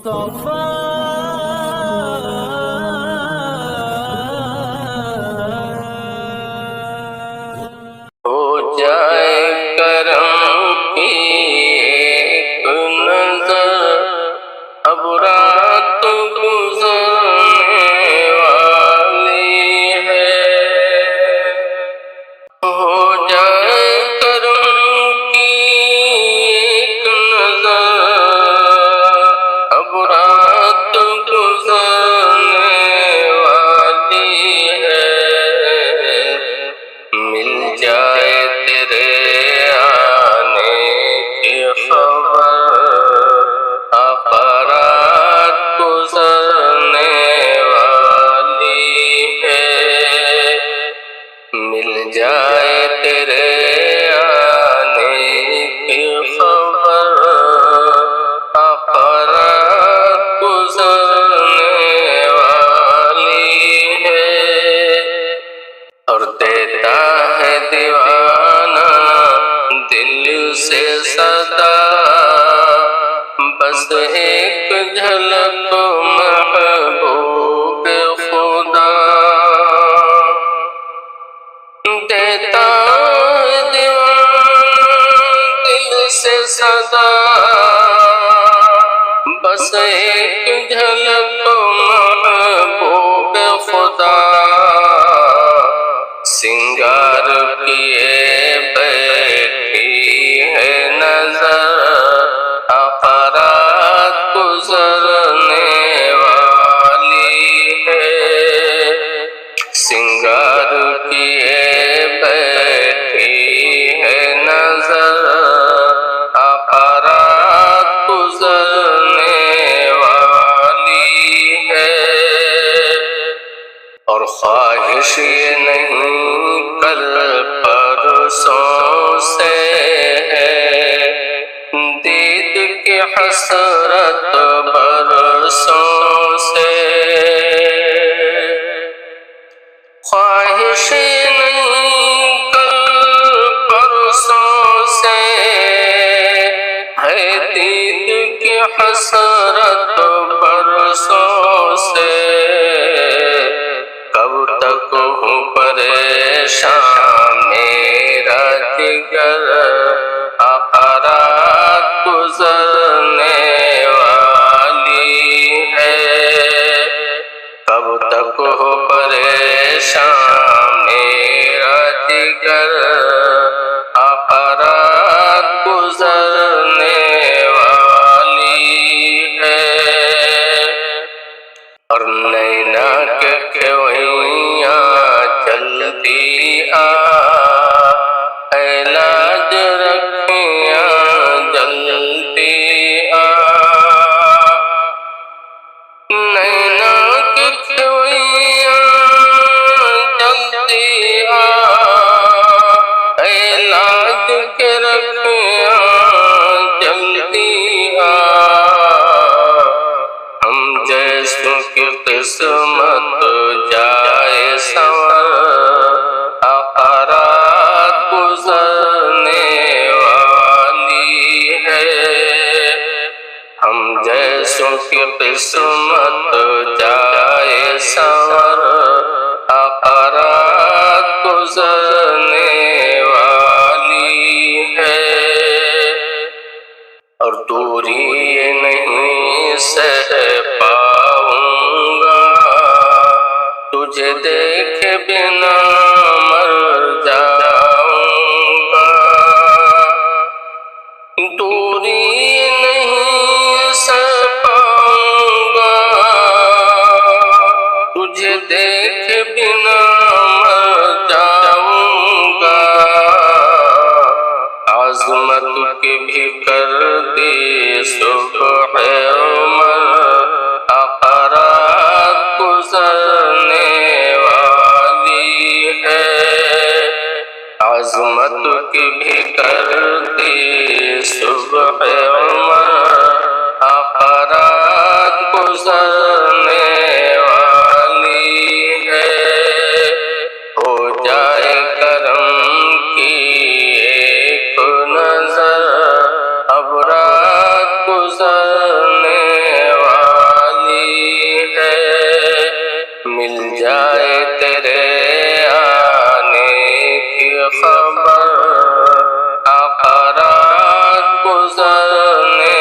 مصطفیٰ ہو جائے کرم کی ایک نظر، اب رات گزرنے والی ہے۔ ہو جائے کرم کی ایک نظر، اب رات گزرنے والی ہے۔ مل جائے تیرے آنے کی خبر، آقا رات گزرنے والی ہے۔ مل جائے تیرے آنے کی خبر، آقا رات گزرنے والی ہے۔ اور دیتا ہے دیوانہ دل سے صدا، بس ایک جھلک محبوب خدا۔ دیتا ہے دیوانہ دل سے صدا، بس ایک جھلک محبوب خدا۔ سنگار کیے بیٹھی ہے نظر، آقا رات گزرنے والی ہے۔ سنگار کیے بیٹھی ہے نظر، آقا رات گزرنے والی ہے۔ اور خواہش یہ نہیں کل پرسوں سے ہے، دید کی حسرت برسوں سے۔ خواہش نہیں کل پرسوں سے ہے، دید کی حسرت برسوں سے۔ کب تک ہوں پریشان میرا جگر، آقا رات گزرنے والی ہے۔ کب تک ہو پریشان میرا جگر، آقا رات گزرنے والی ہے۔ اور نینا کے کھوئیاں جلدی آ، اے لاج رکھیاں جلدی آ۔ نینا کے کھوئیاں جلدی آ، اے لاج کے رکھیاں جلدی آ۔ ہم جیسوں کی قسمت جائے سنور، آقا رات گزرنے والی ہے۔ ہم جیسوں کی قسمت جائے سنور، آقا رات گزرنے والی ہے۔ اور دوری یہ نہیں سہ پاؤں گا، تجھے دیکھے بنا مر جاؤں گا۔ دوری یہ نہیں سہ پاؤں گا، تجھے دیکھے بنا مر جاؤں گا۔ عظمت کی بھی کر دی صبح عمر، آقا رات گزرنے والی ہے۔ عظمت کی بھی کر دی صبح عمر، آقا رات گزرنے والی ہے۔ ہو جائے کرم کی ایک نظر، اب رات گزرنے والی مل جائے تیرے آنے کی خبر آقا رات گزرنے